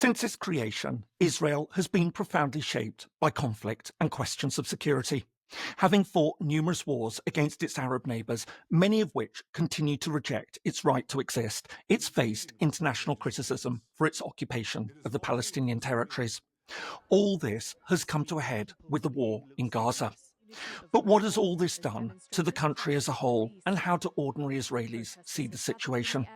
Since its creation, Israel has been profoundly shaped by conflict and questions of security. Having fought numerous wars against its Arab neighbours, many of which continue to reject its right to exist, it's faced international criticism for its occupation of the Palestinian territories. All this has come to a head with the war in Gaza. But what has all this done to the country as a whole, and how do ordinary Israelis see the situation?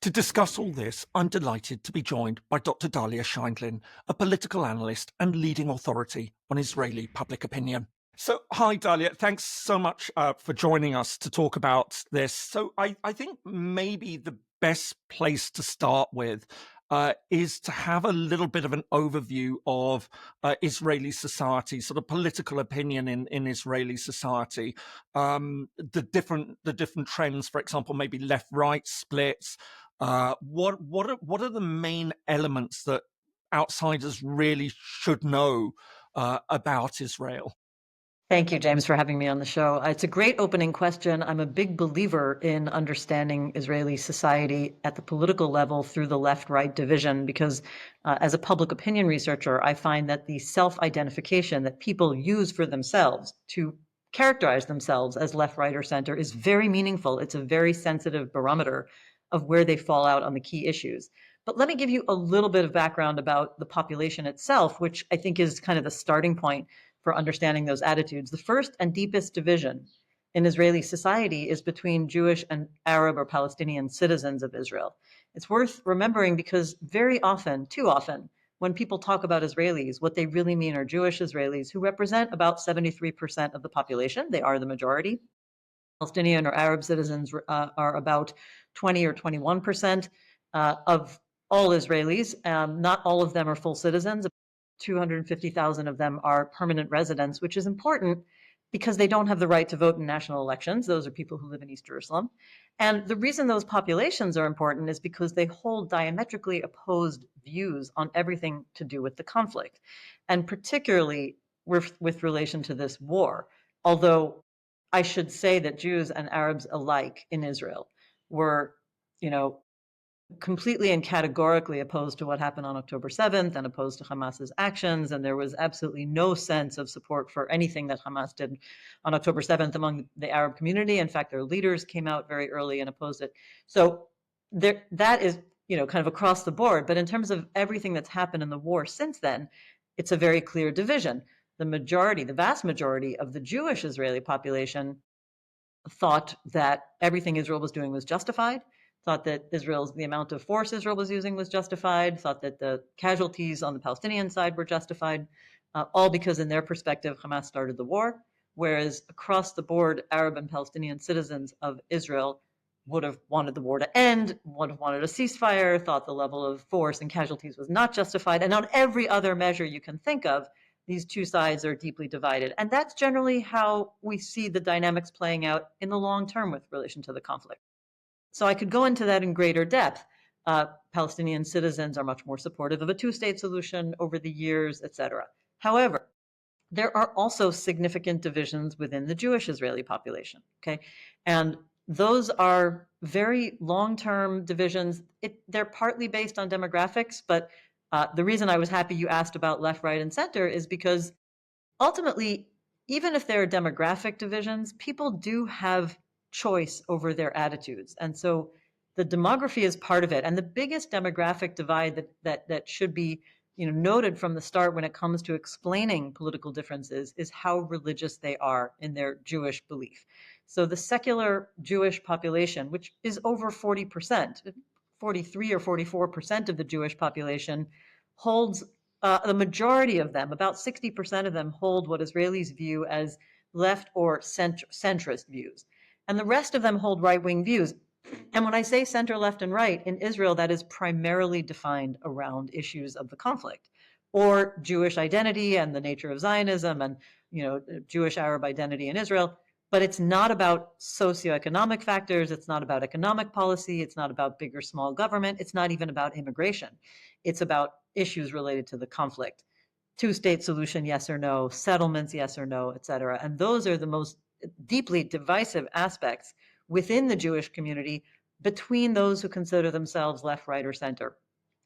To discuss all this, I'm delighted to be joined by Dr. Dahlia Scheindlin, a political analyst and leading authority on Israeli public opinion. So, hi, Dahlia. Thanks so much for joining us to talk about this. So, I think maybe the best place to start with is to have a little bit of an overview of Israeli society, sort of political opinion in Israeli society, the different trends, for example, maybe left-right splits. What are the main elements that outsiders really should know about Israel? Thank you, James, for having me on the show. It's a great opening question. I'm a big believer in understanding Israeli society at the political level through the left-right division, because as a public opinion researcher, I find that the self-identification that people use for themselves to characterize themselves as left, right, or center is very meaningful. It's a very sensitive barometer of where they fall out on the key issues. But let me give you a little bit of background about the population itself, which I think is kind of the starting point for understanding those attitudes. The first and deepest division in Israeli society is between Jewish and Arab or Palestinian citizens of Israel. It's worth remembering because very often, too often, when people talk about Israelis, what they really mean are Jewish Israelis who represent about 73% of the population. They are the majority. Palestinian or Arab citizens are about 20 or 21% of all Israelis. Not all of them are full citizens. 250,000 of them are permanent residents, which is important because they don't have the right to vote in national elections. Those are people who live in East Jerusalem. And the reason those populations are important is because they hold diametrically opposed views on everything to do with the conflict, and particularly with relation to this war. Although I should say that Jews and Arabs alike in Israel were, completely and categorically opposed to what happened on October 7th and opposed to Hamas's actions. And there was absolutely no sense of support for anything that Hamas did on October 7th among the Arab community. In fact, their leaders came out very early and opposed it. So that is, kind of across the board. But in terms of everything that's happened in the war since then, it's a very clear division. The vast majority of the Jewish Israeli population thought that everything Israel was doing was justified, thought that the amount of force Israel was using was justified, thought that the casualties on the Palestinian side were justified, all because in their perspective, Hamas started the war, whereas across the board, Arab and Palestinian citizens of Israel would have wanted the war to end, would have wanted a ceasefire, thought the level of force and casualties was not justified, and on every other measure you can think of, these two sides are deeply divided. And that's generally how we see the dynamics playing out in the long term with relation to the conflict. So I could go into that in greater depth. Palestinian citizens are much more supportive of a two-state solution over the years, etc. However, there are also significant divisions within the Jewish Israeli population, okay? And those are very long-term divisions. They're partly based on demographics, but the reason I was happy you asked about left, right, and center is because ultimately, even if there are demographic divisions, people do have choice over their attitudes. And so the demography is part of it. And the biggest demographic divide that should be noted from the start when it comes to explaining political differences is how religious they are in their Jewish belief. So the secular Jewish population, which is over 40%, 43 or 44% of the Jewish population, holds the majority of them, about 60% of them, hold what Israelis view as left or centrist views. And the rest of them hold right-wing views. And when I say center, left, and right, in Israel, that is primarily defined around issues of the conflict or Jewish identity and the nature of Zionism and, Jewish Arab identity in Israel. But it's not about socioeconomic factors. It's not about economic policy. It's not about big or small government. It's not even about immigration. It's about issues related to the conflict. Two-state solution, yes or no, settlements, yes or no, et cetera. And those are the most deeply divisive aspects within the Jewish community between those who consider themselves left, right, or center.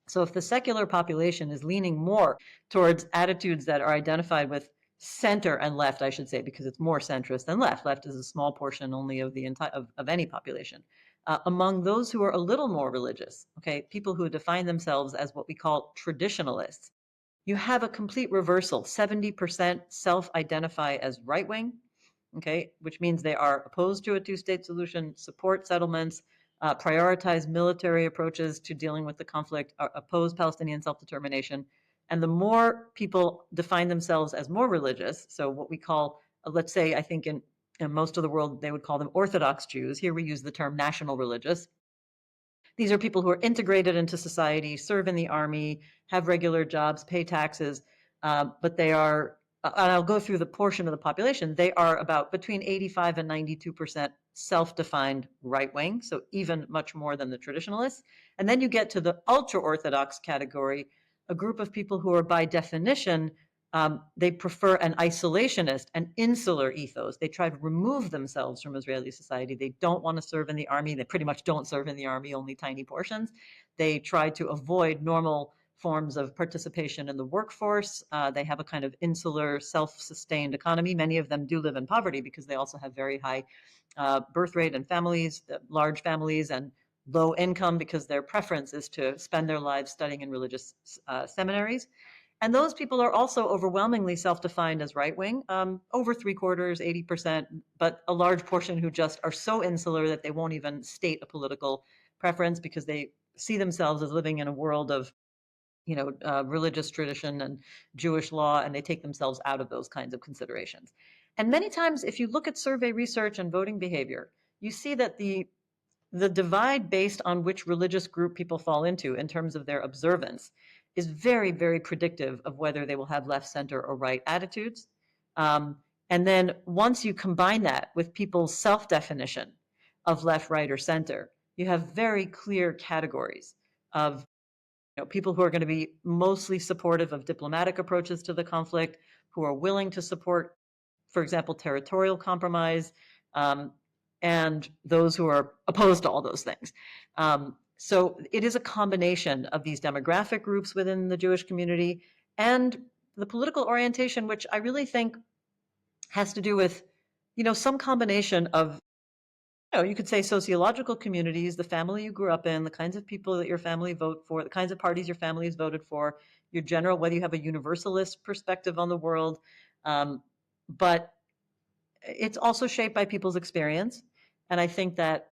So if the secular population is leaning more towards attitudes that are identified with center and left, I should say, because it's more centrist than left. Left is a small portion only of the entire of any population. Among those who are a little more religious, okay, people who define themselves as what we call traditionalists, you have a complete reversal. 70% self-identify as right-wing, okay, which means they are opposed to a two-state solution, support settlements, prioritize military approaches to dealing with the conflict, oppose Palestinian self-determination. And the more people define themselves as more religious, so what we call, let's say, I think in most of the world, they would call them Orthodox Jews. Here we use the term national religious. These are people who are integrated into society, serve in the army, have regular jobs, pay taxes, but they are, and I'll go through the portion of the population, they are about between 85 and 92% self-defined right-wing, so even much more than the traditionalists. And then you get to the ultra-Orthodox category, a group of people who are by definition they prefer an isolationist, an insular ethos. They try to remove themselves from Israeli society. They don't want to serve in the army. They pretty much don't serve in the army, only tiny portions. They try to avoid normal forms of participation in the workforce. They have a kind of insular, self-sustained economy. Many of them do live in poverty because they also have very high birth rate and families, large families, and low income because their preference is to spend their lives studying in religious seminaries. And those people are also overwhelmingly self-defined as right-wing, over three quarters, 80%, but a large portion who just are so insular that they won't even state a political preference because they see themselves as living in a world of, religious tradition and Jewish law, and they take themselves out of those kinds of considerations. And many times, if you look at survey research and voting behavior, you see that the divide based on which religious group people fall into in terms of their observance is very, very predictive of whether they will have left, center, or right attitudes. And then once you combine that with people's self-definition of left, right, or center, you have very clear categories of people who are going to be mostly supportive of diplomatic approaches to the conflict, who are willing to support, for example, territorial compromise, um, and those who are opposed to all those things. So it is a combination of these demographic groups within the Jewish community and the political orientation, which I really think has to do with, some combination of, you could say sociological communities, the family you grew up in, the kinds of people that your family vote for, the kinds of parties your family has voted for, your general, whether you have a universalist perspective on the world. But it's also shaped by people's experience. And I think that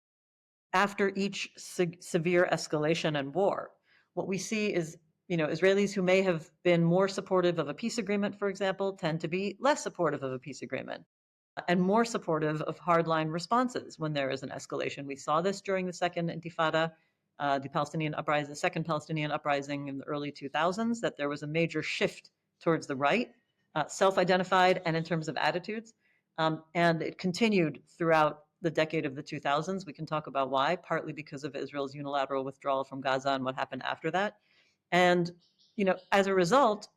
after each severe escalation and war, what we see is, Israelis who may have been more supportive of a peace agreement, for example, tend to be less supportive of a peace agreement and more supportive of hardline responses when there is an escalation. We saw this during the Second Intifada, the Palestinian uprising, the Second Palestinian uprising in the early 2000s, that there was a major shift towards the right, self-identified and in terms of attitudes. And it continued throughout the decade of the 2000s. We can talk about why, partly because of Israel's unilateral withdrawal from Gaza and what happened after that. And, as a result,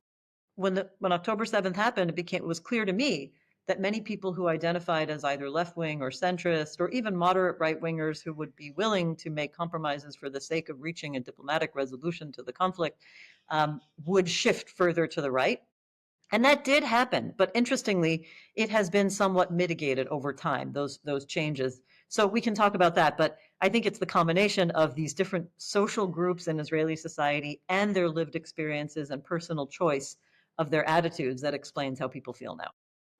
when October 7th happened, it was clear to me that many people who identified as either left-wing or centrist or even moderate right-wingers who would be willing to make compromises for the sake of reaching a diplomatic resolution to the conflict would shift further to the right. And that did happen, but interestingly, it has been somewhat mitigated over time, those changes. So we can talk about that, but I think it's the combination of these different social groups in Israeli society and their lived experiences and personal choice of their attitudes that explains how people feel now.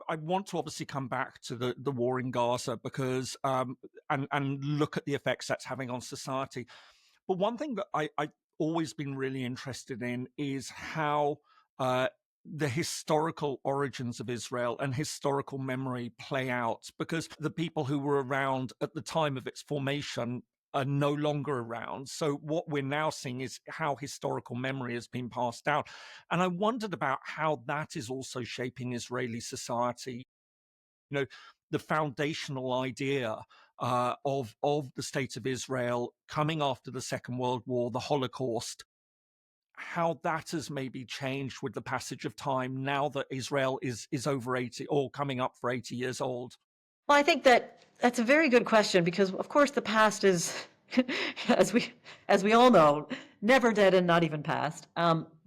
I want to obviously come back to the war in Gaza because and look at the effects that's having on society. But one thing that I always been really interested in is how the historical origins of Israel and historical memory play out, because the people who were around at the time of its formation are no longer around. So what we're now seeing is how historical memory has been passed down. And I wondered about how that is also shaping Israeli society. The foundational idea of the state of Israel coming after the Second World War, the Holocaust, how that has maybe changed with the passage of time now that Israel is over 80 or coming up for 80 years old. Well, I think that's a very good question because, of course, the past is as we all know, never dead and not even past.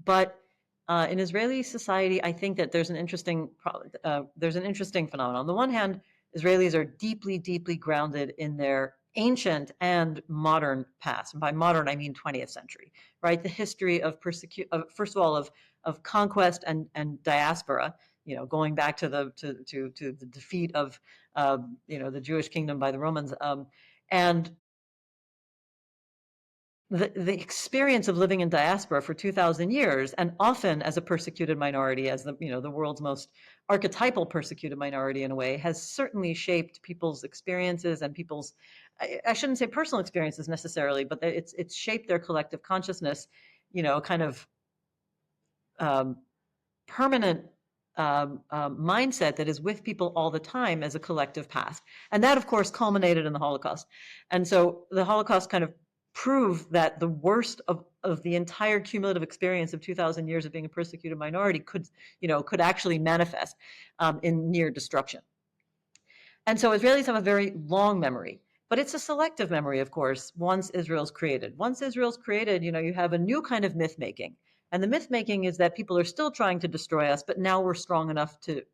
But in Israeli society, I think that there's an interesting phenomenon. On the one hand, Israelis are deeply, deeply grounded in their ancient and modern past. And by modern, I mean 20th century, right? The history of first of all, of conquest and diaspora. Going back to the defeat of the Jewish kingdom by the Romans, and the experience of living in diaspora for 2,000 years, and often as a persecuted minority, as the world's most archetypal persecuted minority in a way, has certainly shaped people's experiences and people's, I shouldn't say personal experiences necessarily, but it's shaped their collective consciousness, kind of permanent mindset that is with people all the time as a collective past. And that, of course, culminated in the Holocaust. And so the Holocaust kind of proved that the worst of the entire cumulative experience of 2,000 years of being a persecuted minority could actually manifest in near destruction. And so Israelis have a very long memory, but it's a selective memory, of course, once Israel's created. Once Israel's created, you have a new kind of myth making. And the myth making is that people are still trying to destroy us, but now we're strong enough to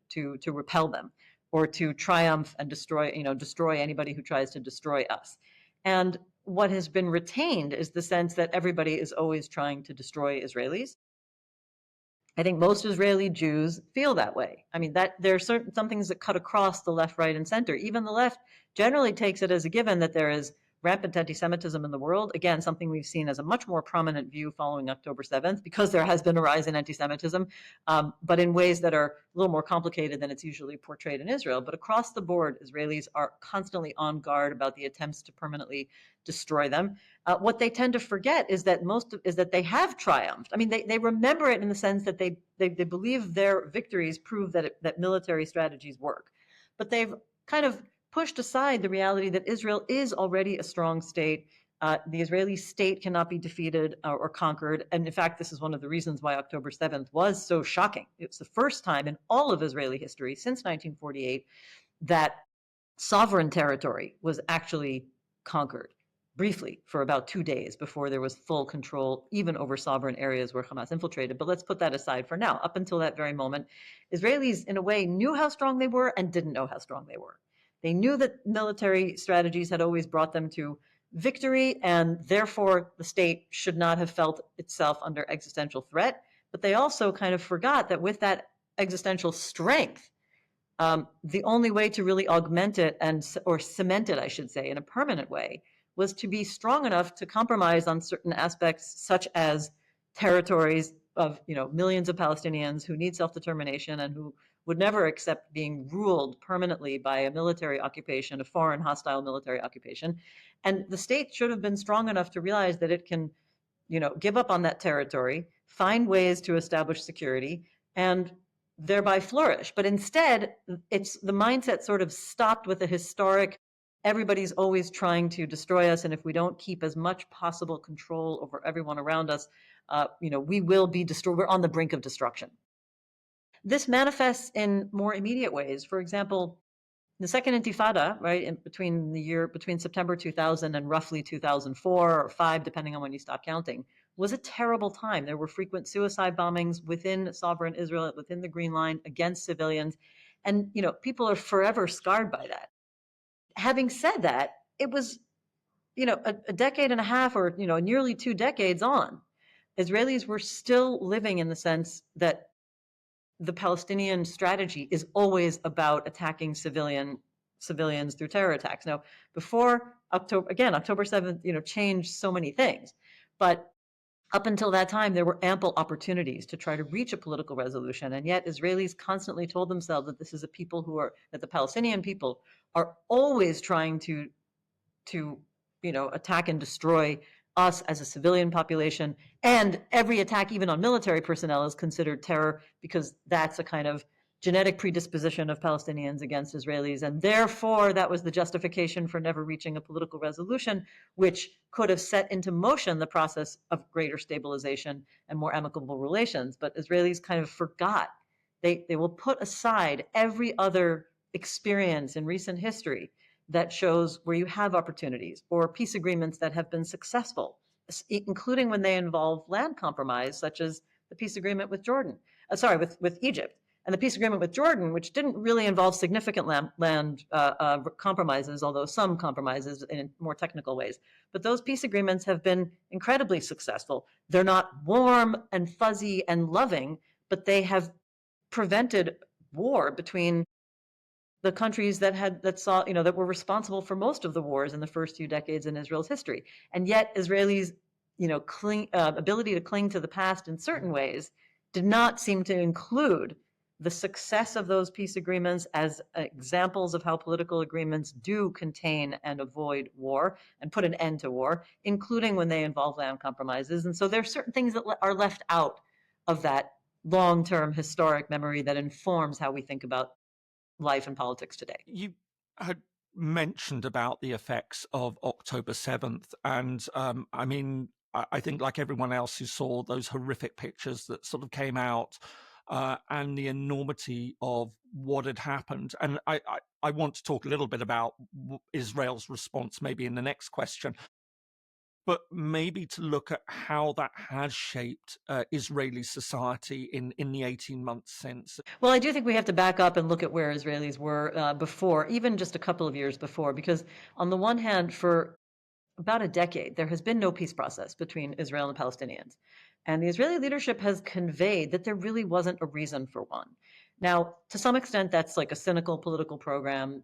repel them, or to triumph and destroy anybody who tries to destroy us. And what has been retained is the sense that everybody is always trying to destroy Israelis. I think most Israeli Jews feel that way. I mean, that there are some things that cut across the left, right, and center. Even the left generally takes it as a given that there is rampant anti-Semitism in the world. Again, something we've seen as a much more prominent view following October 7th, because there has been a rise in anti-Semitism, but in ways that are a little more complicated than it's usually portrayed in Israel. But across the board, Israelis are constantly on guard about the attempts to permanently destroy them. What they tend to forget is that they have triumphed. I mean, they remember it in the sense that they believe their victories prove that military strategies work, but they've kind of pushed aside the reality that Israel is already a strong state. The Israeli state cannot be defeated or conquered. And in fact, this is one of the reasons why October 7th was so shocking. It's the first time in all of Israeli history since 1948 that sovereign territory was actually conquered, briefly for about 2 days before there was full control even over sovereign areas where Hamas infiltrated. But let's put that aside for now. Up until that very moment, Israelis, in a way, knew how strong they were and didn't know how strong they were. They knew that military strategies had always brought them to victory, and therefore the state should not have felt itself under existential threat. But they also kind of forgot that with that existential strength, the only way to really augment it or cement it, I should say, in a permanent way, was to be strong enough to compromise on certain aspects, such as territories of millions of Palestinians who need self-determination and who would never accept being ruled permanently by a military occupation, a foreign hostile military occupation. And the state should have been strong enough to realize that it can give up on that territory, find ways to establish security, and thereby flourish. But instead, it's the mindset sort of stopped with the historic, everybody's always trying to destroy us, and if we don't keep as much possible control over everyone around us, we will be destroyed. We're on the brink of destruction. This manifests in more immediate ways. For example, the Second Intifada, right, between September 2000 and roughly 2004 or 5, depending on when you stop counting, was a terrible time. There were frequent suicide bombings within sovereign Israel, within the Green Line, against civilians, and people are forever scarred by that. Having said that, it was a decade and a half, or nearly 2 decades on, Israelis were still living in the sense that the Palestinian strategy is always about attacking civilians through terror attacks. Now, before October 7th, changed so many things, but up until that time, there were ample opportunities to try to reach a political resolution, and yet Israelis constantly told themselves that this is that the Palestinian people are always trying to attack and destroy us as a civilian population, and every attack, even on military personnel, is considered terror because that's a kind of genetic predisposition of Palestinians against Israelis, and therefore that was the justification for never reaching a political resolution, which could have set into motion the process of greater stabilization and more amicable relations. But Israelis kind of forgot. They will put aside every other experience in recent history that shows where you have opportunities or peace agreements that have been successful, including when they involve land compromise, such as the peace agreement with with Egypt. And the peace agreement with Jordan, which didn't really involve significant land compromises, although some compromises in more technical ways. But those peace agreements have been incredibly successful. They're not warm and fuzzy and loving, but they have prevented war between the countries that were responsible for most of the wars in the first few decades in Israel's history. And yet Israelis, ability to cling to the past in certain ways did not seem to include the success of those peace agreements as examples of how political agreements do contain and avoid war and put an end to war, including when they involve land compromises. And so there are certain things that are left out of that long-term historic memory that informs how we think about life and politics today. You had mentioned about the effects of October 7th. And I think like everyone else who saw those horrific pictures that sort of came out and the enormity of what had happened. And I want to talk a little bit about Israel's response maybe in the next question, but maybe to look at how that has shaped Israeli society in the 18 months since. Well, I do think we have to back up and look at where Israelis were before, even just a couple of years before, because on the one hand, for about a decade, there has been no peace process between Israel and the Palestinians. And the Israeli leadership has conveyed that there really wasn't a reason for one. Now, to some extent, that's like a cynical political program,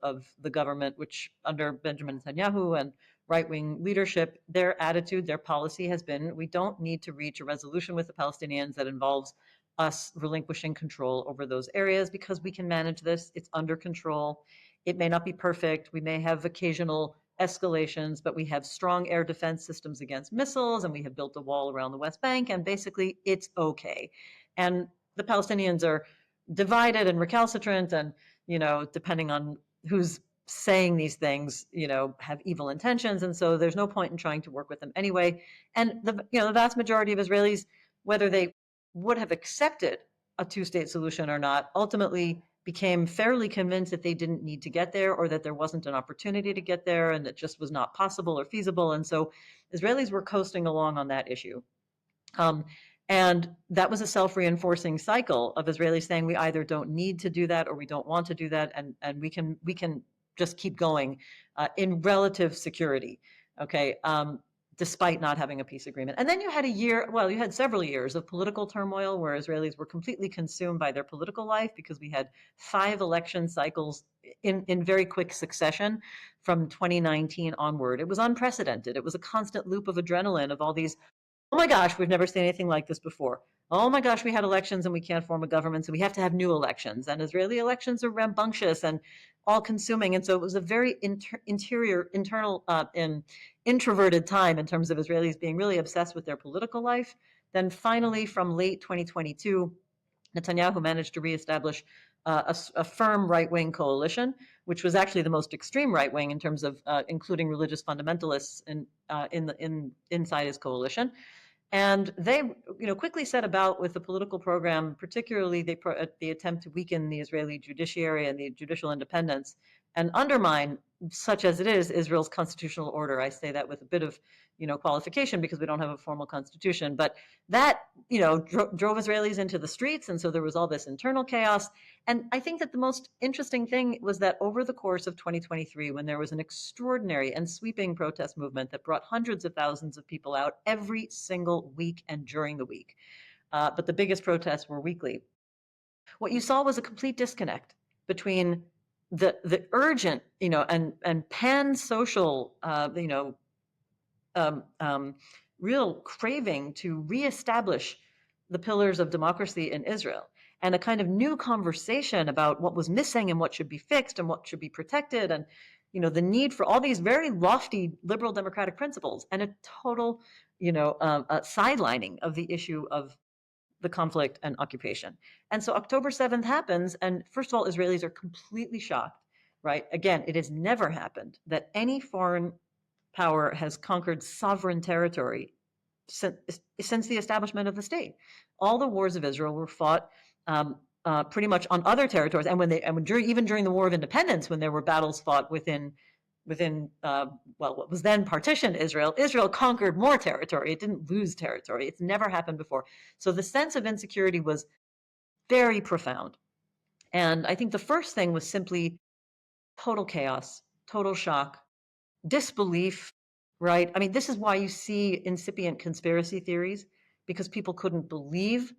of the government, which under Benjamin Netanyahu and right-wing leadership, their attitude, their policy has been, we don't need to reach a resolution with the Palestinians that involves us relinquishing control over those areas because we can manage this. It's under control. It may not be perfect. We may have occasional escalations, but we have strong air defense systems against missiles, and we have built a wall around the West Bank, and basically it's okay. And the Palestinians are divided and recalcitrant, and depending on who's saying these things, have evil intentions, and so there's no point in trying to work with them anyway. And the vast majority of Israelis, whether they would have accepted a two-state solution or not, ultimately became fairly convinced that they didn't need to get there, or that there wasn't an opportunity to get there, and it just was not possible or feasible. And so Israelis were coasting along on that issue. And that was a self-reinforcing cycle of Israelis saying we either don't need to do that or we don't want to do that, and we can just keep going in relative security, okay, despite not having a peace agreement. And then you had several years of political turmoil where Israelis were completely consumed by their political life, because we had 5 election cycles in very quick succession from 2019 onward. It was unprecedented. It was a constant loop of adrenaline of all these, oh my gosh, we've never seen anything like this before. Oh my gosh, we had elections and we can't form a government, so we have to have new elections. And Israeli elections are rambunctious and all-consuming. And so it was a very introverted time in terms of Israelis being really obsessed with their political life. Then finally, from late 2022, Netanyahu managed to reestablish a firm right-wing coalition, which was actually the most extreme right-wing in terms of including religious fundamentalists inside his coalition. And they, quickly set about with the political program, particularly the attempt to weaken the Israeli judiciary and the judicial independence, and undermine, such as it is, Israel's constitutional order. I say that with a bit of, qualification, because we don't have a formal constitution. But that, drove Israelis into the streets, and so there was all this internal chaos. And I think that the most interesting thing was that over the course of 2023, when there was an extraordinary and sweeping protest movement that brought hundreds of thousands of people out every single week and during the week, but the biggest protests were weekly, what you saw was a complete disconnect between the urgent, and pan-social, real craving to reestablish the pillars of democracy in Israel, and a kind of new conversation about what was missing and what should be fixed and what should be protected, and the need for all these very lofty liberal democratic principles, and a total sidelining of the issue of the conflict and occupation. And so October 7th happens, and first of all, Israelis are completely shocked, right? Again, it has never happened that any foreign power has conquered sovereign territory since the establishment of the state. All the wars of Israel were fought pretty much on other territories. And even during the War of Independence, when there were battles fought within what was then partitioned Israel, Israel conquered more territory. It didn't lose territory. It's never happened before. So the sense of insecurity was very profound. And I think the first thing was simply total chaos, total shock, disbelief, right? I mean, this is why you see incipient conspiracy theories, because people couldn't believe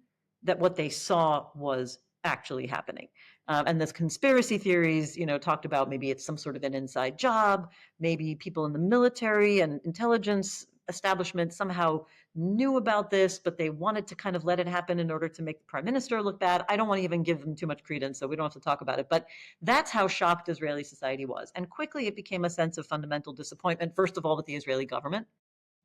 that what they saw was actually happening. And this conspiracy theories, talked about maybe it's some sort of an inside job, maybe people in the military and intelligence establishment somehow knew about this, but they wanted to kind of let it happen in order to make the prime minister look bad. I don't want to even give them too much credence, so we don't have to talk about it. But that's how shocked Israeli society was. And quickly it became a sense of fundamental disappointment, first of all, with the Israeli government.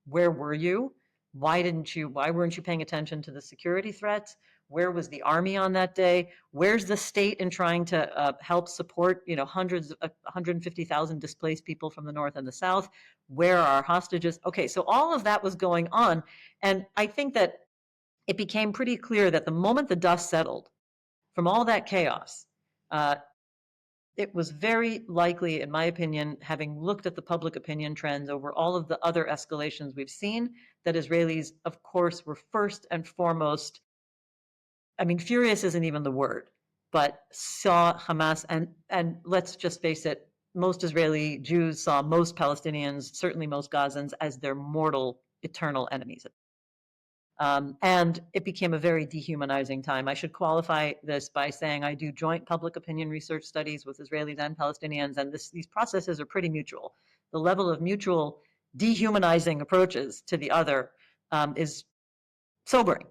Where were you? Why weren't you paying attention to the security threats? Where was the army on that day? Where's the state in trying to help support, hundreds of 150,000 displaced people from the north and the south? Where are our hostages? Okay, so all of that was going on. And I think that it became pretty clear that the moment the dust settled from all that chaos, it was very likely, in my opinion, having looked at the public opinion trends over all of the other escalations we've seen, that Israelis, of course, were first and foremost, I mean, furious isn't even the word, but saw Hamas, and let's just face it, most Israeli Jews saw most Palestinians, certainly most Gazans, as their mortal, eternal enemies. And it became a very dehumanizing time. I should qualify this by saying I do joint public opinion research studies with Israelis and Palestinians, and these processes are pretty mutual. The level of mutual dehumanizing approaches to the other is sobering.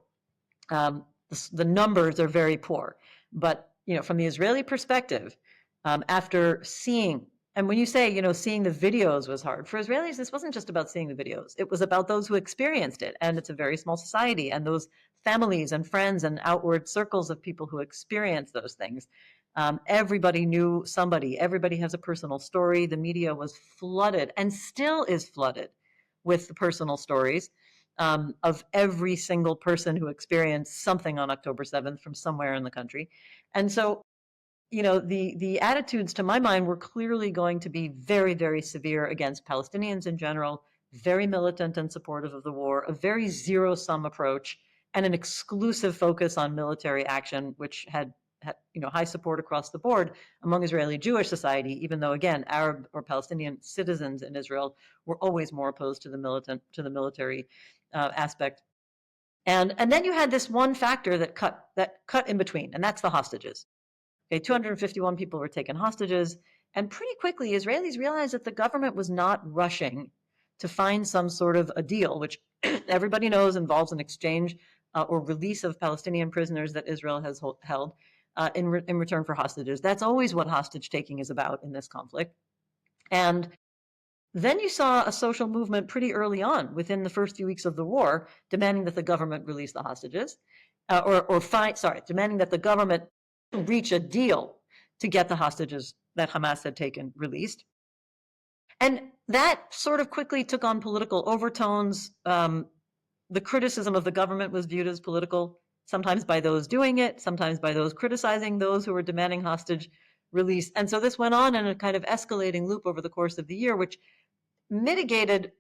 The numbers are very poor. But from the Israeli perspective, after seeing, and when you say, seeing the videos was hard, for Israelis, this wasn't just about seeing the videos. It was about those who experienced it. And it's a very small society. And those families and friends and outward circles of people who experience those things. Everybody knew somebody. Everybody has a personal story. The media was flooded and still is flooded with the personal stories of every single person who experienced something on October 7th from somewhere in the country. And so the attitudes, to my mind, were clearly going to be very, very severe against Palestinians in general, very militant and supportive of the war, a very zero-sum approach, and an exclusive focus on military action, which had high support across the board among Israeli Jewish society, even though, again, Arab or Palestinian citizens in Israel were always more opposed to the military aspect. And then you had this one factor that cut in between, and that's the hostages. Okay, 251 people were taken hostages, and pretty quickly Israelis realized that the government was not rushing to find some sort of a deal, which everybody knows involves an exchange or release of Palestinian prisoners that Israel has held in return for hostages. That's always what hostage taking is about in this conflict. And then you saw a social movement pretty early on, within the first few weeks of the war, demanding that the government release the hostages, demanding that the government reach a deal to get the hostages that Hamas had taken released. And that sort of quickly took on political overtones. The criticism of the government was viewed as political, sometimes by those doing it, sometimes by those criticizing those who were demanding hostage release. And so this went on in a kind of escalating loop over the course of the year, which mitigated,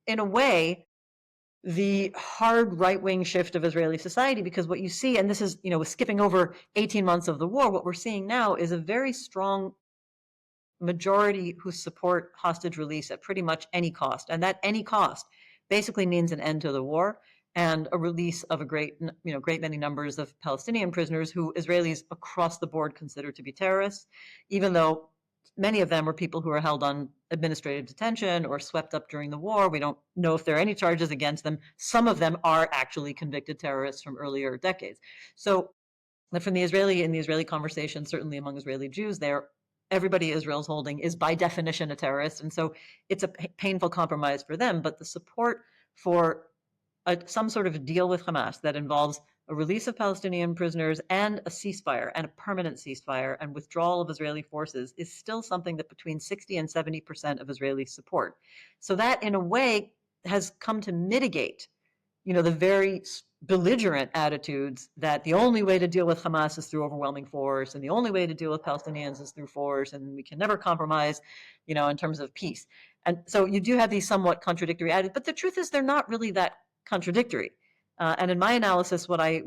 in a way, the hard right-wing shift of Israeli society, because what you see, and this is, skipping over 18 months of the war, what we're seeing now is a very strong majority who support hostage release at pretty much any cost. And that any cost basically means an end to the war and a release of a great many numbers of Palestinian prisoners who Israelis across the board consider to be terrorists, even though many of them were people who were held on administrative detention or swept up during the war. We don't know if there are any charges against them. Some of them are actually convicted terrorists from earlier decades. So from the Israeli conversation, certainly among Israeli Jews, everybody Israel's holding is by definition a terrorist. And so it's a painful compromise for them. But the support for some sort of a deal with Hamas that involves a release of Palestinian prisoners and a ceasefire, and a permanent ceasefire, and withdrawal of Israeli forces is still something that between 60 and 70% of Israelis support. So that, in a way, has come to mitigate, the very belligerent attitudes that the only way to deal with Hamas is through overwhelming force, and the only way to deal with Palestinians is through force, and we can never compromise, in terms of peace. And so you do have these somewhat contradictory attitudes, but the truth is they're not really that contradictory. And in my analysis, what I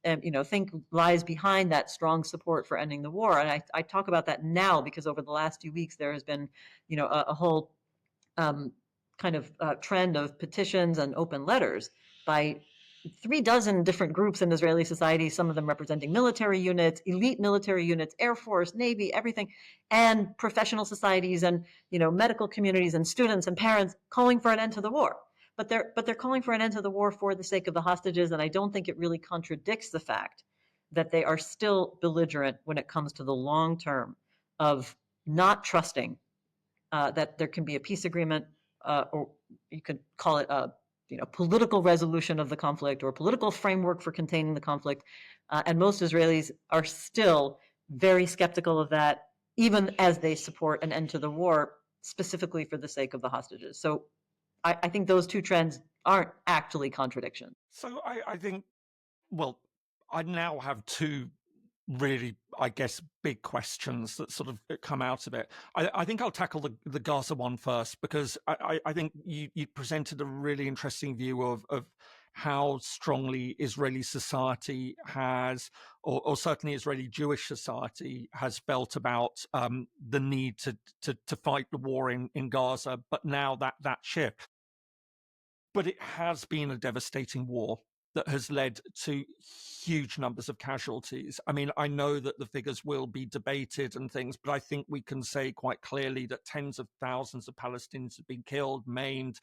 think lies behind that strong support for ending the war, and I talk about that now because over the last few weeks there has been, a whole kind of trend of petitions and open letters by 36 different groups in Israeli society, some of them representing military units, elite military units, Air Force, Navy, everything, and professional societies and medical communities and students and parents calling for an end to the war. But they're calling for an end to the war for the sake of the hostages, and I don't think it really contradicts the fact that they are still belligerent when it comes to the long term of not trusting that there can be a peace agreement, or you could call it a political resolution of the conflict or a political framework for containing the conflict. And most Israelis are still very skeptical of that, even as they support an end to the war, specifically for the sake of the hostages. So I think those two trends aren't actually contradictions. So I think, well, I now have two really, I guess, big questions that sort of come out of it. I think I'll tackle the Gaza one first, because I think you presented a really interesting view of how strongly Israeli society has, or certainly Israeli Jewish society has felt about the need to fight the war in Gaza, but now that shift. But it has been a devastating war that has led to huge numbers of casualties. I mean, I know that the figures will be debated and things, but I think we can say quite clearly that tens of thousands of Palestinians have been killed, maimed.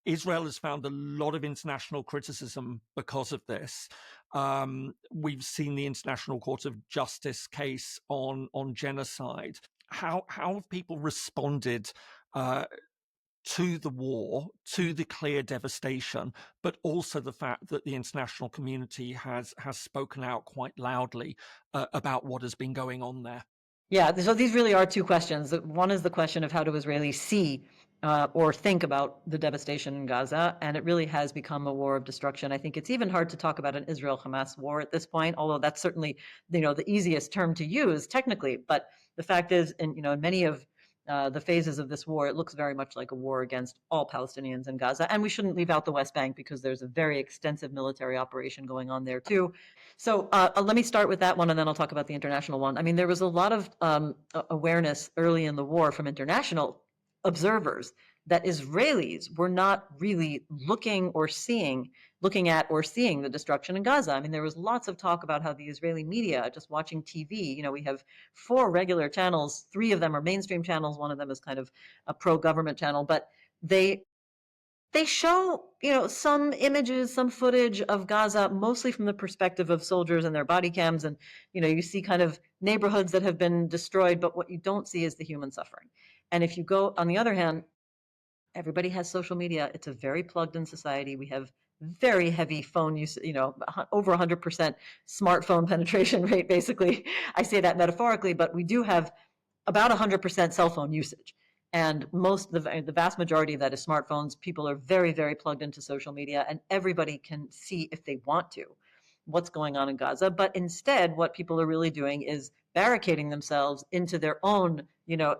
Israel has found a lot of international criticism because of this. We've seen the International Court of Justice case on genocide. How have people responded to the war, to the clear devastation, but also the fact that the international community has spoken out quite loudly about what has been going on there? Yeah, so these really are two questions. One is the question of how do Israelis see or think about the devastation in Gaza, and it really has become a war of destruction. I think it's even hard to talk about an Israel-Hamas war at this point, although that's certainly the easiest term to use technically. But the fact is, in many of the phases of this war, it looks very much like a war against all Palestinians in Gaza. And we shouldn't leave out the West Bank because there's a very extensive military operation going on there too. So let me start with that one, and then I'll talk about the international one. I mean, there was a lot of awareness early in the war from international observers that Israelis were not really looking at or seeing the destruction in Gaza. I mean, there was lots of talk about how the Israeli media, just watching TV, we have 4 regular channels, 3 of them are mainstream channels, one of them is kind of a pro-government channel, but they show, some images, some footage of Gaza, mostly from the perspective of soldiers and their body cams. And, you see kind of neighborhoods that have been destroyed, but what you don't see is the human suffering. And if you go, on the other hand, everybody has social media. It's a very plugged in society. We have very heavy phone use, over 100% smartphone penetration rate, basically. I say that metaphorically, but we do have about 100% cell phone usage. And the vast majority of that is smartphones. People are very, very plugged into social media, and everybody can see, if they want to, what's going on in Gaza. But instead, what people are really doing is barricading themselves into their own,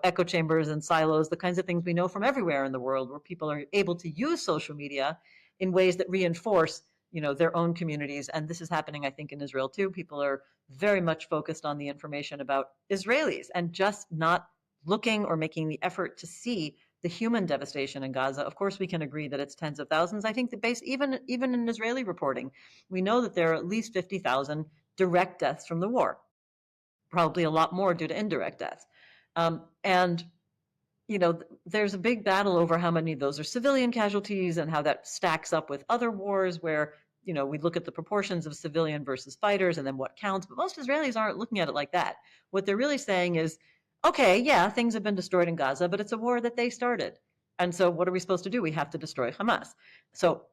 echo chambers and silos, the kinds of things we know from everywhere in the world, where people are able to use social media in ways that reinforce, their own communities. And this is happening, I think, in Israel too. People are very much focused on the information about Israelis and just not looking or making the effort to see the human devastation in Gaza. Of course, we can agree that it's tens of thousands. I think the even in Israeli reporting, we know that there are at least 50,000 direct deaths from the war, probably a lot more due to indirect deaths. And there's a big battle over how many of those are civilian casualties and how that stacks up with other wars where, we look at the proportions of civilian versus fighters and then what counts. But most Israelis aren't looking at it like that. What they're really saying is, okay, yeah, things have been destroyed in Gaza, but it's a war that they started. And so what are we supposed to do? We have to destroy Hamas. So,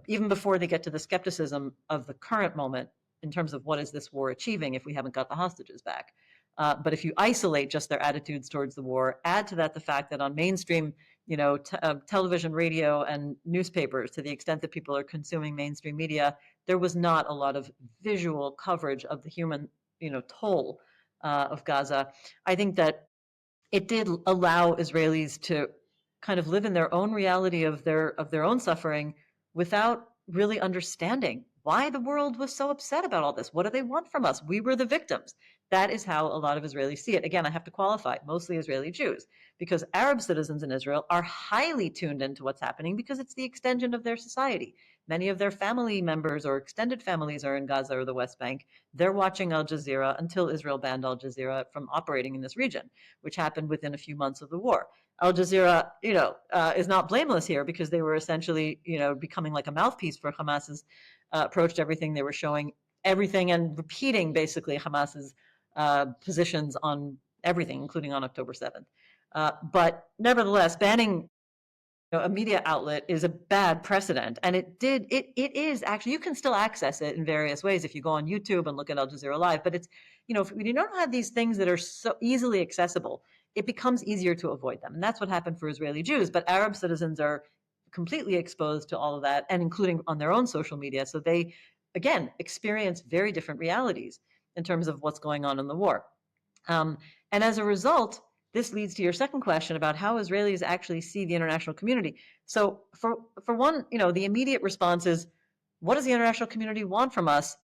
even before they get to the skepticism of the current moment in terms of what is this war achieving if we haven't got the hostages back, But if you isolate just their attitudes towards the war, add to that the fact that on mainstream, television, radio, and newspapers, to the extent that people are consuming mainstream media, there was not a lot of visual coverage of the human, toll of Gaza. I think that it did allow Israelis to kind of live in their own reality of their own suffering without really understanding why the world was so upset about all this. What do they want from us? We were the victims. That is how a lot of Israelis see it. Again, I have to qualify, mostly Israeli Jews, because Arab citizens in Israel are highly tuned into what's happening because it's the extension of their society. Many of their family members or extended families are in Gaza or the West Bank. They're watching Al Jazeera until Israel banned Al Jazeera from operating in this region, which happened within a few months of the war. Al Jazeera, is not blameless here because they were essentially, becoming like a mouthpiece for Hamas's approach to everything. They were showing everything and repeating basically Hamas's positions on everything, including on October 7th. But nevertheless, banning a media outlet is a bad precedent, and it is actually, you can still access it in various ways if you go on YouTube and look at Al Jazeera Live, but it's, if you don't have these things that are so easily accessible, it becomes easier to avoid them. And that's what happened for Israeli Jews, but Arab citizens are completely exposed to all of that, and including on their own social media, so they again experience very different realities in terms of what's going on in the war. And as a result, this leads to your second question about how Israelis actually see the international community. So for one, the immediate response is, what does the international community want from us?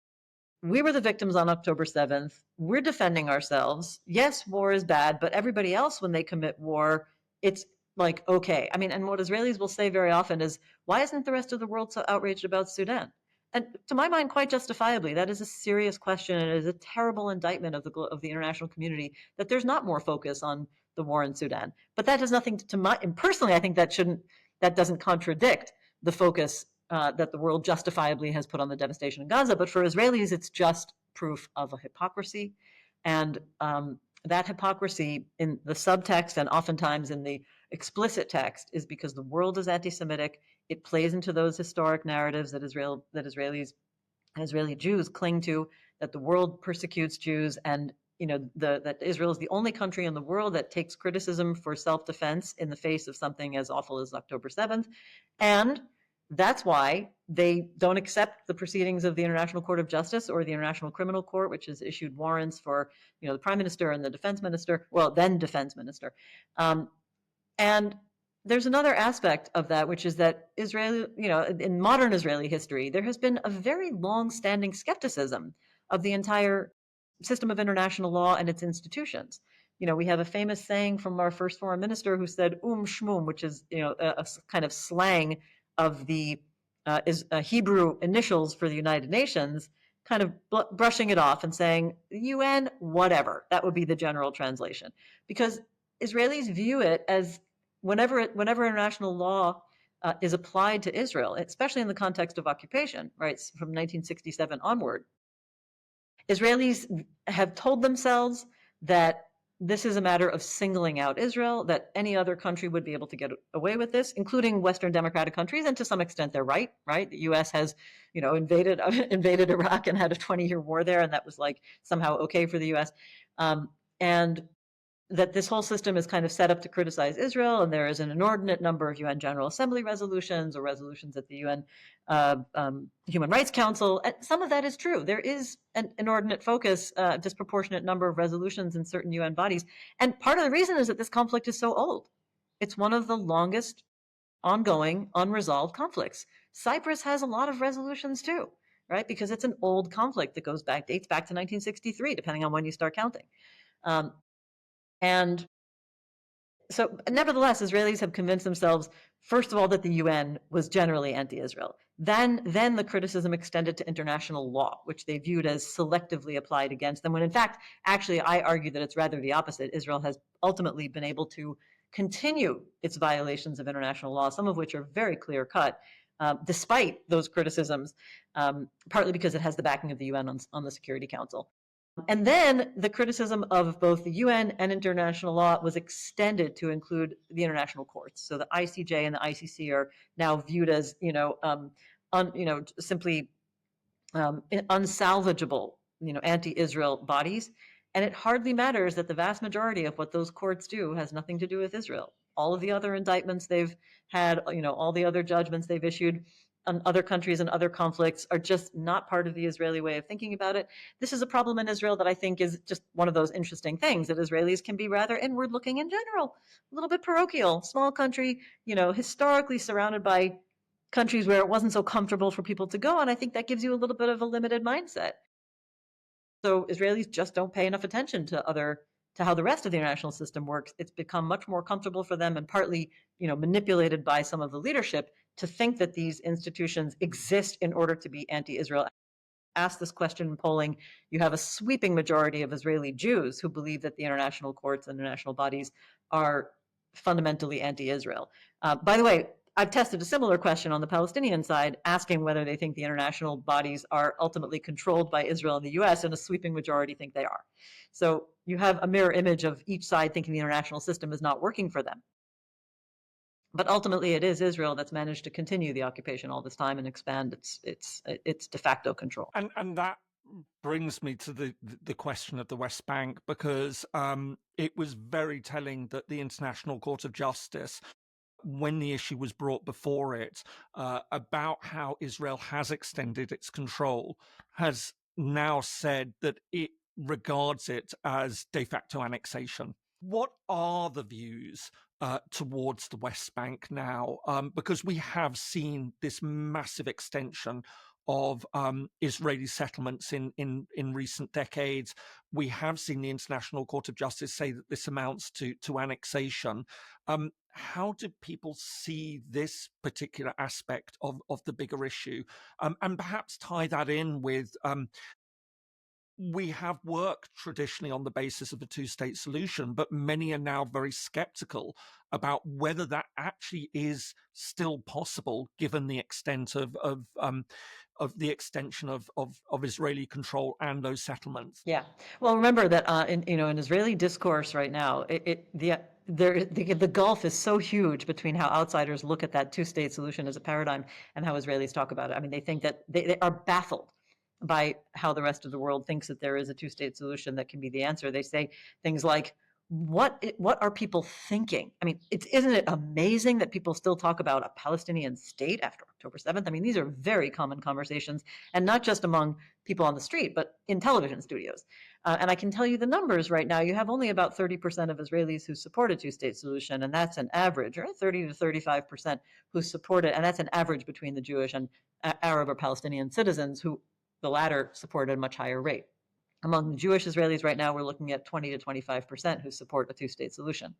We were the victims on October 7th. We're defending ourselves. Yes, war is bad, but everybody else, when they commit war, it's like, okay. I mean, and what Israelis will say very often is, why isn't the rest of the world so outraged about Sudan? And to my mind, quite justifiably, that is a serious question, and it is a terrible indictment of the international community that there's not more focus on the war in Sudan. But that does nothing to my, and personally, I think that doesn't contradict the focus that the world justifiably has put on the devastation in Gaza. But for Israelis, it's just proof of a hypocrisy. And that hypocrisy in the subtext and oftentimes in the explicit text is because the world is anti-Semitic. It plays into those historic narratives that Israelis and Israeli Jews cling to, that the world persecutes Jews, and that Israel is the only country in the world that takes criticism for self-defense in the face of something as awful as October 7th. And that's why they don't accept the proceedings of the International Court of Justice or the International Criminal Court, which has issued warrants for the Prime Minister and the Defense Minister, then Defense Minister. And there's another aspect of that, which is that Israel, in modern Israeli history, there has been a very long-standing skepticism of the entire system of international law and its institutions. We have a famous saying from our first foreign minister who said shmum, which is a kind of slang of the Hebrew initials for the United Nations, kind of brushing it off and saying UN, whatever. That would be the general translation, because Israelis view it as whenever international law is applied to Israel, especially in the context of occupation, right, from 1967 onward, Israelis have told themselves that this is a matter of singling out Israel, that any other country would be able to get away with this, including Western democratic countries, and to some extent they're right? The U.S. has, invaded Iraq and had a 20-year war there, and that was like somehow okay for the U.S. And that this whole system is kind of set up to criticize Israel, and there is an inordinate number of UN General Assembly resolutions or resolutions at the UN Human Rights Council. And some of that is true. There is an inordinate focus, disproportionate number of resolutions in certain UN bodies. And part of the reason is that this conflict is so old. It's one of the longest ongoing, unresolved conflicts. Cyprus has a lot of resolutions too, right? Because it's an old conflict that dates back to 1963, depending on when you start counting. And so, nevertheless, Israelis have convinced themselves, first of all, that the UN was generally anti-Israel. Then the criticism extended to international law, which they viewed as selectively applied against them, when in fact, actually, I argue that it's rather the opposite. Israel has ultimately been able to continue its violations of international law, some of which are very clear-cut, despite those criticisms, partly because it has the backing of the UN on the Security Council. And then the criticism of both the UN and international law was extended to include the international courts. So the ICJ and the ICC are now viewed as, simply unsalvageable, anti-Israel bodies. And it hardly matters that the vast majority of what those courts do has nothing to do with Israel. All of the other indictments they've had, all the other judgments they've issued on other countries and other conflicts are just not part of the Israeli way of thinking about it. This is a problem in Israel that I think is just one of those interesting things, that Israelis can be rather inward looking in general, a little bit parochial, small country, historically surrounded by countries where it wasn't so comfortable for people to go. And I think that gives you a little bit of a limited mindset. So Israelis just don't pay enough attention to how the rest of the international system works. It's become much more comfortable for them, and partly, manipulated by some of the leadership, to think that these institutions exist in order to be anti-Israel. Ask this question in polling, you have a sweeping majority of Israeli Jews who believe that the international courts and international bodies are fundamentally anti-Israel. By the way, I've tested a similar question on the Palestinian side, asking whether they think the international bodies are ultimately controlled by Israel and the US, and a sweeping majority think they are. So you have a mirror image of each side thinking the international system is not working for them. But ultimately, it is Israel that's managed to continue the occupation all this time and expand its de facto control. And that brings me to the question of the West Bank, because it was very telling that the International Court of Justice, when the issue was brought before it, about how Israel has extended its control, has now said that it regards it as de facto annexation. What are the views towards the West Bank now? Because we have seen this massive extension of Israeli settlements in recent decades. We have seen the International Court of Justice say that this amounts to annexation. How do people see this particular aspect of the bigger issue? And perhaps tie that in with we have worked traditionally on the basis of a two-state solution, but many are now very skeptical about whether that actually is still possible, given the extent of the extension of Israeli control and those settlements. Yeah, well, remember that in Israeli discourse right now, the gulf is so huge between how outsiders look at that two-state solution as a paradigm and how Israelis talk about it. I mean, they think that they are baffled by how the rest of the world thinks that there is a two-state solution that can be the answer. They say things like, what are people thinking? I mean, isn't it amazing that people still talk about a Palestinian state after October 7th? I mean, these are very common conversations, and not just among people on the street, but in television studios. And I can tell you the numbers right now. You have only about 30% of Israelis who support a two-state solution, and that's an average, or 30 to 35% who support it, and that's an average between the Jewish and Arab or Palestinian citizens, who the latter support at a much higher rate. Among the Jewish Israelis right now, we're looking at 20 to 25% who support a two-state solution.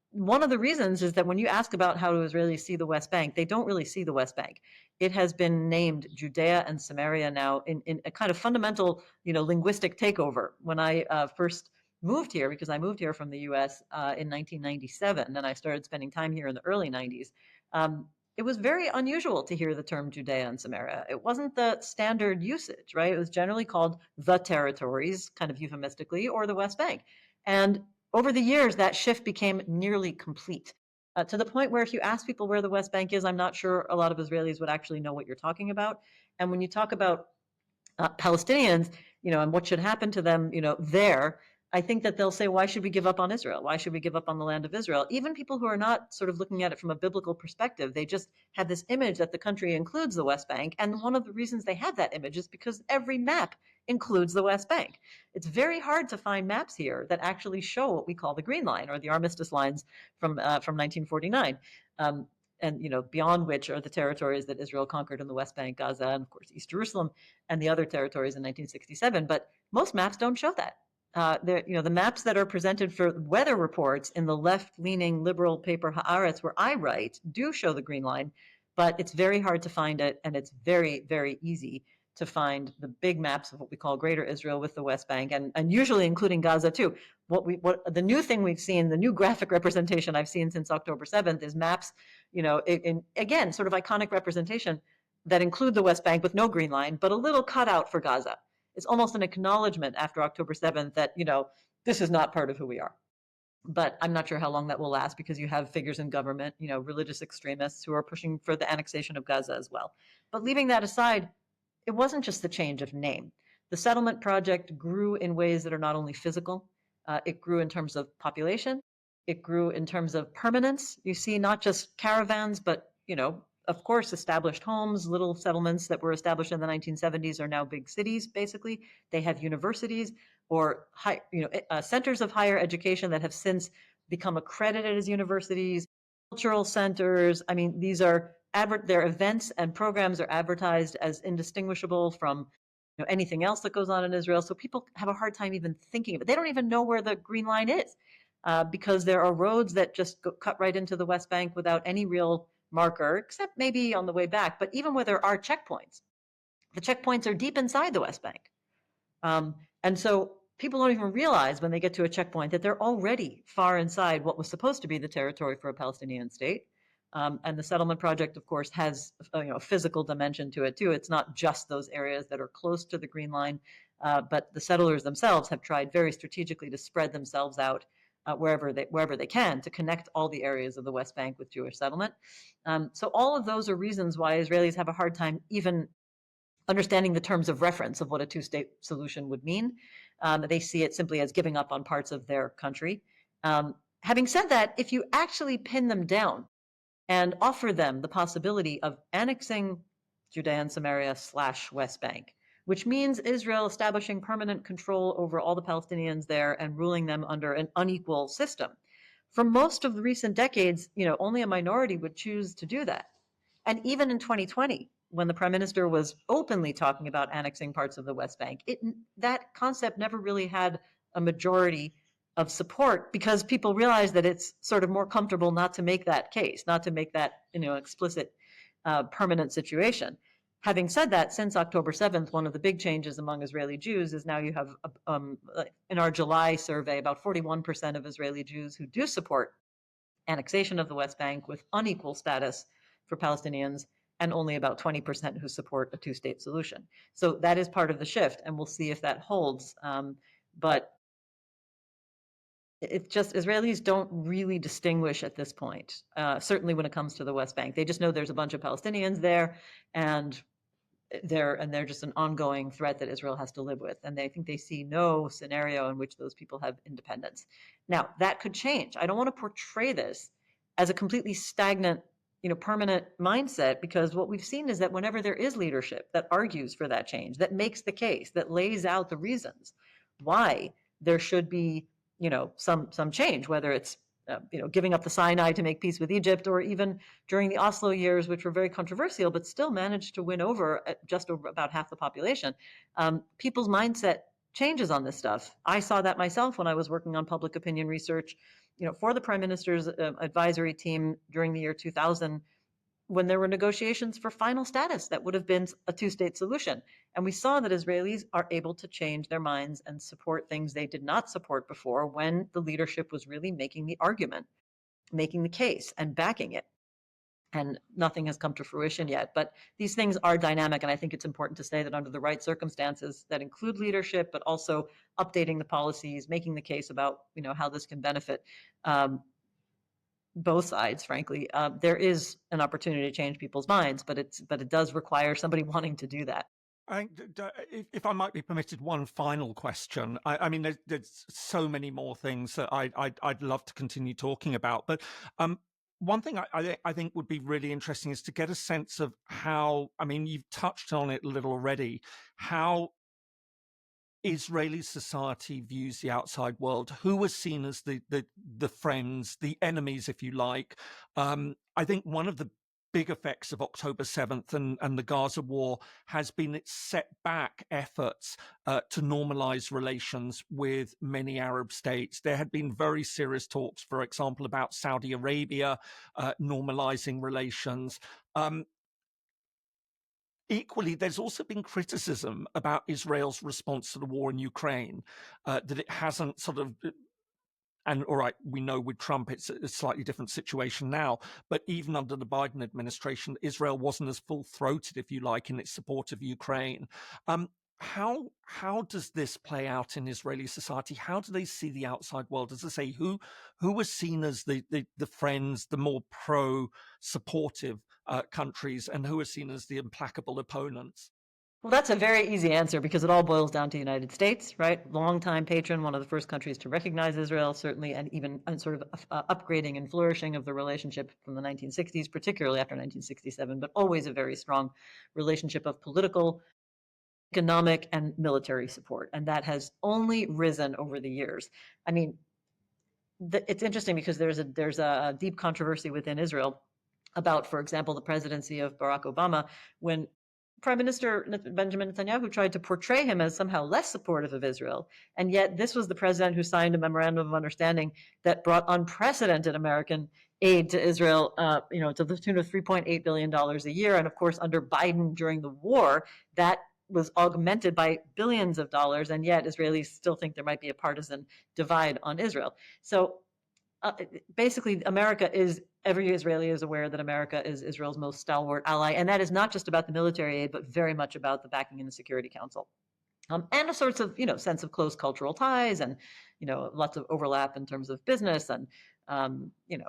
One of the reasons is that when you ask about how do Israelis see the West Bank, they don't really see the West Bank. It has been named Judea and Samaria now in a kind of fundamental, linguistic takeover. When I first moved here, because I moved here from the US in 1997, and I started spending time here in the early 90s, it was very unusual to hear the term Judea and Samaria. It wasn't the standard usage, right? It was generally called the territories, kind of euphemistically, or the West Bank. And over the years, that shift became nearly complete, to the point where if you ask people where the West Bank is, I'm not sure a lot of Israelis would actually know what you're talking about. And when you talk about Palestinians, and what should happen to them, there, I think that they'll say, why should we give up on Israel? Why should we give up on the land of Israel? Even people who are not sort of looking at it from a biblical perspective, they just have this image that the country includes the West Bank. And one of the reasons they have that image is because every map includes the West Bank. It's very hard to find maps here that actually show what we call the Green Line, or the armistice lines from 1949. And beyond which are the territories that Israel conquered in the West Bank, Gaza, and of course East Jerusalem, and the other territories in 1967. But most maps don't show that. The maps that are presented for weather reports in the left-leaning liberal paper Haaretz, where I write, do show the Green Line, but it's very hard to find it, and it's very, very easy to find the big maps of what we call Greater Israel with the West Bank, and usually including Gaza too. What the new thing we've seen, the new graphic representation I've seen since October 7th, is maps, in again, sort of iconic representation that include the West Bank with no Green Line, but a little cutout for Gaza. It's almost an acknowledgement after October 7th that, this is not part of who we are. But I'm not sure how long that will last, because you have figures in government, religious extremists who are pushing for the annexation of Gaza as well. But leaving that aside, it wasn't just the change of name. The settlement project grew in ways that are not only physical, it grew in terms of population, it grew in terms of permanence. You see not just caravans, but, of course, established homes, little settlements that were established in the 1970s are now big cities, basically. They have universities or centers of higher education that have since become accredited as universities, cultural centers. I mean, these are their events and programs are advertised as indistinguishable from anything else that goes on in Israel. So people have a hard time even thinking of it. They don't even know where the green line is because there are roads that just cut right into the West Bank without any real marker, except maybe on the way back. But even where there are checkpoints, the checkpoints are deep inside the West Bank. And so people don't even realize when they get to a checkpoint that they're already far inside what was supposed to be the territory for a Palestinian state. And the settlement project, of course, has a physical dimension to it too. It's not just those areas that are close to the Green Line, but the settlers themselves have tried very strategically to spread themselves out wherever they can to connect all the areas of the West Bank with Jewish settlement. So all of those are reasons why Israelis have a hard time even understanding the terms of reference of what a two-state solution would mean. They see it simply as giving up on parts of their country. Having said that, if you actually pin them down and offer them the possibility of annexing Judea and Samaria / West Bank, which means Israel establishing permanent control over all the Palestinians there and ruling them under an unequal system. For most of the recent decades, only a minority would choose to do that. And even in 2020, when the prime minister was openly talking about annexing parts of the West Bank, that concept never really had a majority of support because people realize that it's sort of more comfortable not to make that case, not to make that explicit permanent situation. Having said that, since October 7th, one of the big changes among Israeli Jews is now you have, in our July survey, about 41% of Israeli Jews who do support annexation of the West Bank with unequal status for Palestinians, and only about 20% who support a two-state solution. So that is part of the shift, and we'll see if that holds. But it's just Israelis don't really distinguish at this point, certainly when it comes to the West Bank. They just know there's a bunch of Palestinians there, and they're just an ongoing threat that Israel has to live with. And I think they see no scenario in which those people have independence. Now, that could change. I don't want to portray this as a completely stagnant, permanent mindset, because what we've seen is that whenever there is leadership that argues for that change, that makes the case, that lays out the reasons why there should be, some change, whether it's giving up the Sinai to make peace with Egypt, or even during the Oslo years, which were very controversial, but still managed to win over just over about half the population. People's mindset changes on this stuff. I saw that myself when I was working on public opinion research, for the Prime Minister's advisory team during the year 2000, when there were negotiations for final status that would have been a two-state solution. And we saw that Israelis are able to change their minds and support things they did not support before when the leadership was really making the argument, making the case, and backing it. And nothing has come to fruition yet. But these things are dynamic, and I think it's important to say that under the right circumstances that include leadership, but also updating the policies, making the case about how this can benefit both sides, frankly, there is an opportunity to change people's minds, but it does require somebody wanting to do that. If I might be permitted one final question, I mean, there's so many more things that I'd love to continue talking about, but one thing I think would be really interesting is to get a sense of how, I mean, you've touched on it a little already, how Israeli society views the outside world, who are seen as the friends, the enemies, if you like. I think one of the big effects of October 7th and the Gaza war has been its setback efforts to normalize relations with many Arab states. There had been very serious talks, for example, about Saudi Arabia normalizing relations. Equally, there's also been criticism about Israel's response to the war in Ukraine, that it hasn't sort of, and all right, we know with Trump it's a slightly different situation now, but even under the Biden administration, Israel wasn't as full-throated, if you like, in its support of Ukraine. How does this play out in Israeli society? How do they see the outside world? As I say, who are seen as the friends, the more pro-supportive countries, and who are seen as the implacable opponents? Well, that's a very easy answer because it all boils down to the United States, right? Longtime patron, one of the first countries to recognize Israel, certainly, and even sort of upgrading and flourishing of the relationship from the 1960s, particularly after 1967, but always a very strong relationship of political, economic, and military support. And that has only risen over the years. I mean, it's interesting because there's a deep controversy within Israel about, for example, the presidency of Barack Obama, when Prime Minister Benjamin Netanyahu tried to portray him as somehow less supportive of Israel. And yet this was the president who signed a memorandum of understanding that brought unprecedented American aid to Israel, to the tune of $3.8 billion a year. And of course, under Biden during the war, that was augmented by billions of dollars. And yet Israelis still think there might be a partisan divide on Israel. So basically, every Israeli is aware that America is Israel's most stalwart ally. And that is not just about the military aid, but very much about the backing in the Security Council. And a sort of, sense of close cultural ties and, lots of overlap in terms of business and,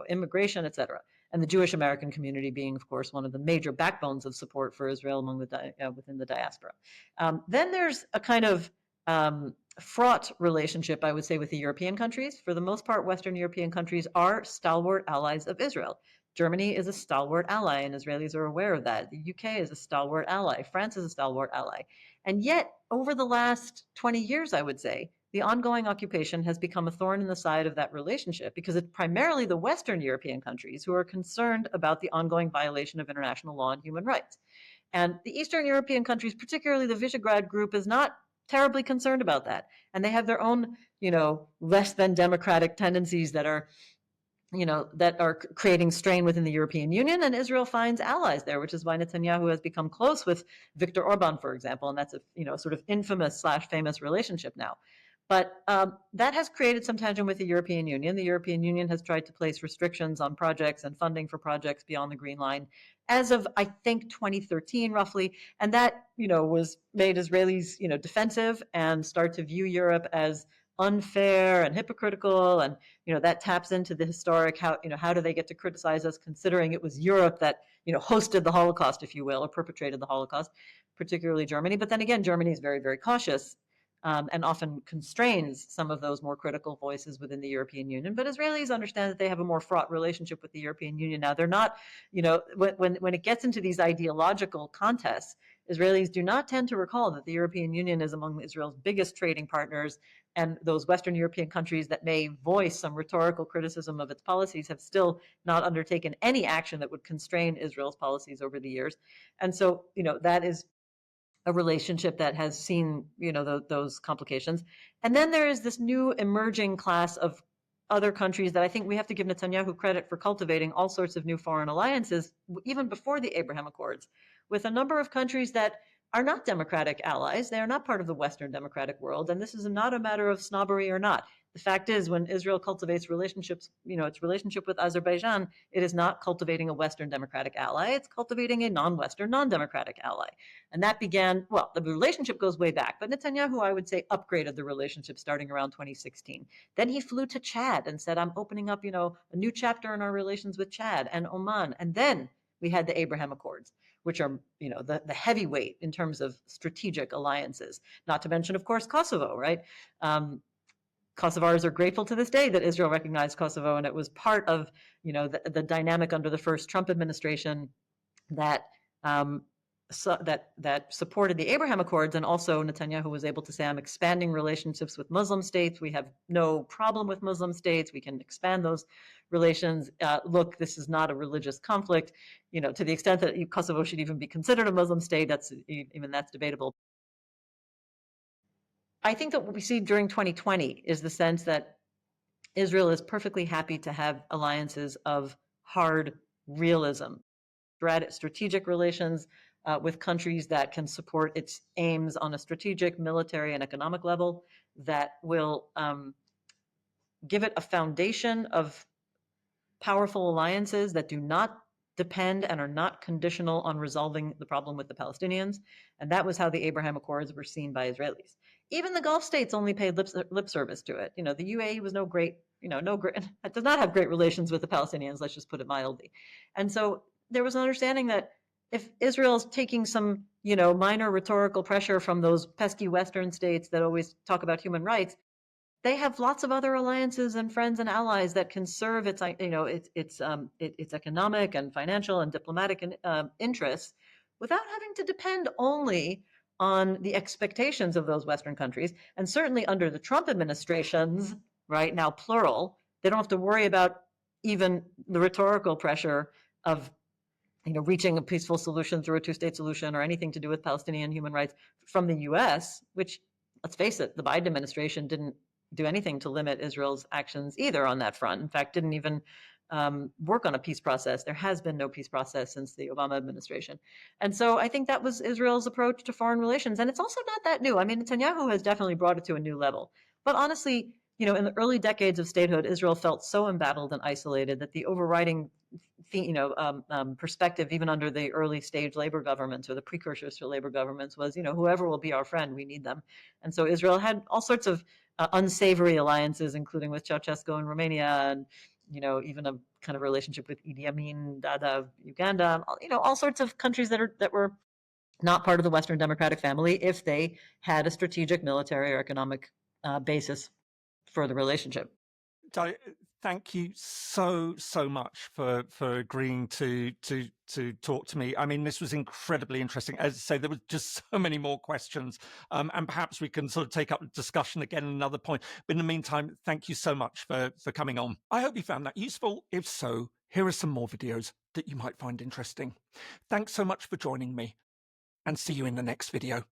immigration, et cetera. And the Jewish American community being, of course, one of the major backbones of support for Israel among within the diaspora. Then there's a kind of fraught relationship, I would say, with the European countries. For the most part, Western European countries are stalwart allies of Israel. Germany is a stalwart ally, and Israelis are aware of that. The UK is a stalwart ally. France is a stalwart ally. And yet, over the last 20 years, I would say, the ongoing occupation has become a thorn in the side of that relationship because it's primarily the Western European countries who are concerned about the ongoing violation of international law and human rights. And the Eastern European countries, particularly the Visegrad group, is not terribly concerned about that. And they have their own, less than democratic tendencies that are creating strain within the European Union, and Israel finds allies there, which is why Netanyahu has become close with Viktor Orban, for example, and that's a sort of infamous/famous relationship now. But that has created some tension with the European Union. The European Union has tried to place restrictions on projects and funding for projects beyond the Green Line as of, I think, 2013, roughly. And that, was made Israelis, defensive and start to view Europe as unfair and hypocritical. And, that taps into the historic, how do they get to criticize us considering it was Europe that, hosted the Holocaust, if you will, or perpetrated the Holocaust, particularly Germany. But then again, Germany is very, very cautious and often constrains some of those more critical voices within the European Union. But Israelis understand that they have a more fraught relationship with the European Union now. They're not, when it gets into these ideological contests, Israelis do not tend to recall that the European Union is among Israel's biggest trading partners, and those Western European countries that may voice some rhetorical criticism of its policies have still not undertaken any action that would constrain Israel's policies over the years. And so, that is a relationship that has seen, those complications. And then there is this new emerging class of other countries that I think we have to give Netanyahu credit for cultivating all sorts of new foreign alliances, even before the Abraham Accords, with a number of countries that are not democratic allies. They are not part of the Western democratic world. And this is not a matter of snobbery or not. The fact is, when Israel cultivates relationships, its relationship with Azerbaijan, it is not cultivating a Western democratic ally. It's cultivating a non-Western, non-democratic ally. And that began, the relationship goes way back, but Netanyahu, I would say, upgraded the relationship starting around 2016. Then he flew to Chad and said, I'm opening up, a new chapter in our relations with Chad and Oman. And then we had the Abraham Accords, which are, the heavyweight in terms of strategic alliances, not to mention, of course, Kosovo, right? Kosovars are grateful to this day that Israel recognized Kosovo, and it was part of, the dynamic under the first Trump administration that that supported the Abraham Accords. And also Netanyahu was able to say, I'm expanding relationships with Muslim states. We have no problem with Muslim states. We can expand those relations. Look, this is not a religious conflict, to the extent that Kosovo should even be considered a Muslim state. That's debatable. I think that what we see during 2020 is the sense that Israel is perfectly happy to have alliances of hard realism, strategic relations with countries that can support its aims on a strategic, military, and economic level that will give it a foundation of powerful alliances that do not depend and are not conditional on resolving the problem with the Palestinians. And that was how the Abraham Accords were seen by Israelis. Even the Gulf states only paid lip service to it. The UAE was it does not have great relations with the Palestinians, let's just put it mildly. And so there was an understanding that if Israel's taking some, minor rhetorical pressure from those pesky Western states that always talk about human rights, they have lots of other alliances and friends and allies that can serve its economic and financial and diplomatic interests without having to depend only on the expectations of those Western countries. And certainly under the Trump administrations, right now plural, they don't have to worry about even the rhetorical pressure of reaching a peaceful solution through a two-state solution or anything to do with Palestinian human rights from the U.S., which, let's face it, the Biden administration didn't do anything to limit Israel's actions either on that front. In fact, didn't even work on a peace process. There has been no peace process since the Obama administration. And so I think that was Israel's approach to foreign relations. And it's also not that new. I mean, Netanyahu has definitely brought it to a new level. But honestly, in the early decades of statehood, Israel felt so embattled and isolated that the overriding perspective, even under the early stage labor governments or the precursors to labor governments, was, whoever will be our friend, we need them. And so Israel had all sorts of unsavory alliances, including with Ceausescu in Romania, and even a kind of relationship with Idi Amin Dada of Uganda. All sorts of countries that were not part of the Western democratic family if they had a strategic military or economic basis for the relationship. Thank you so much for agreeing to talk to me. I mean, this was incredibly interesting. As I say, there were just so many more questions, and perhaps we can sort of take up the discussion again at another point. But in the meantime, thank you so much for coming on. I hope you found that useful. If so, here are some more videos that you might find interesting. Thanks so much for joining me, and see you in the next video.